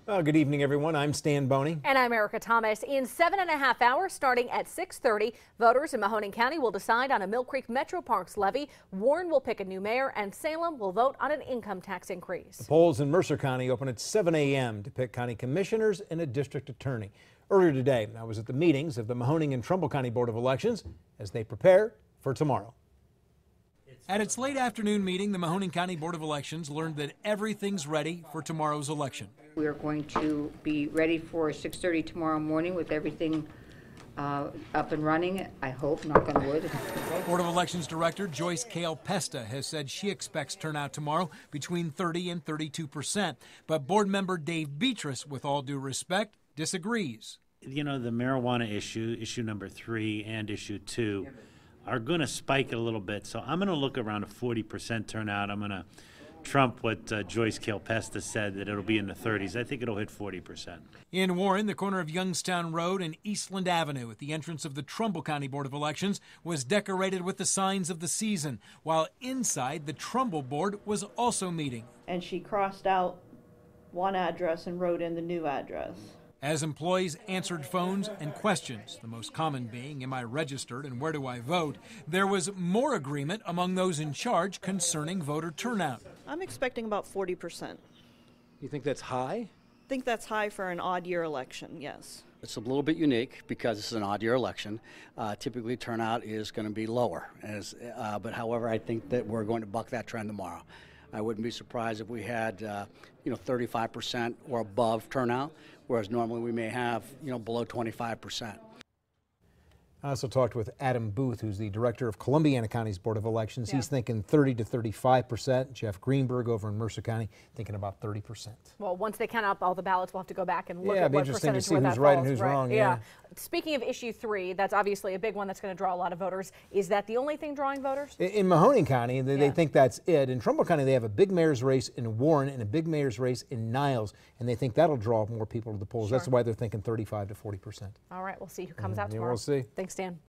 Well, good evening, everyone. I'm Stan Boney. And I'm Erica Thomas. In 7.5 hours, starting at 6:30, voters in Mahoning County will decide on a Mill Creek Metro Parks levy. Warren will pick a new mayor, and Salem will vote on an income tax increase. The polls in Mercer County open at 7 a.m. to pick county commissioners and a district attorney. Earlier today, I was at the meetings of the Mahoning and Trumbull County Board of Elections as they prepare for tomorrow. At its late afternoon meeting, the Mahoning County Board of Elections learned that everything's ready for tomorrow's election. We are going to be ready for 6:30 tomorrow morning with everything up and running, I hope, knock on wood. Board of Elections Director Joyce Kale Pesta has said she expects turnout tomorrow between 30 and 32%. But board member Dave Beatrice, with all due respect, disagrees. You know, the marijuana issue number 3 and issue 2, are going to spike it a little bit. So I'm going to look around a 40% turnout. I'm going to trump what Joyce Kale Pesta said, that it'll be in the 30s. I think it'll hit 40%. In Warren, the corner of Youngstown Road and Eastland Avenue at the entrance of the Trumbull County Board of Elections was decorated with the signs of the season, while inside the Trumbull board was also meeting. And she crossed out one address and wrote in the new address. As employees answered phones and questions, the most common being, am I registered and where do I vote, there was more agreement among those in charge concerning voter turnout. I'm expecting about 40%. You think that's high? I think that's high for an odd year election, yes. It's a little bit unique because it's an odd year election. Typically turnout is going to be lower, but however, I think that we're going to buck that trend tomorrow. I wouldn't be surprised if we had 35% or above turnout, whereas normally we may have below 25%. I also talked with Adam Booth, who's the director of Columbiana County's Board of Elections. Yeah. He's thinking 30 to 35%. Jeff Greenberg over in Mercer County thinking about 30%. Well, once they count up all the ballots, we'll have to go back and look Yeah, at it'd be what interesting to percentage see where who's that right falls. and who's wrong. Yeah. Speaking of issue 3, that's obviously a big one that's going to draw a lot of voters. Is that the only thing drawing voters? In Mahoning County, they think that's it. In Trumbull County, they have a big mayor's race in Warren and a big mayor's race in Niles, and they think that'll draw more people to the polls. Sure. That's why they're thinking 35 to 40%. All right, we'll see who comes out Yeah, tomorrow. we'll see. Thanks, Dan.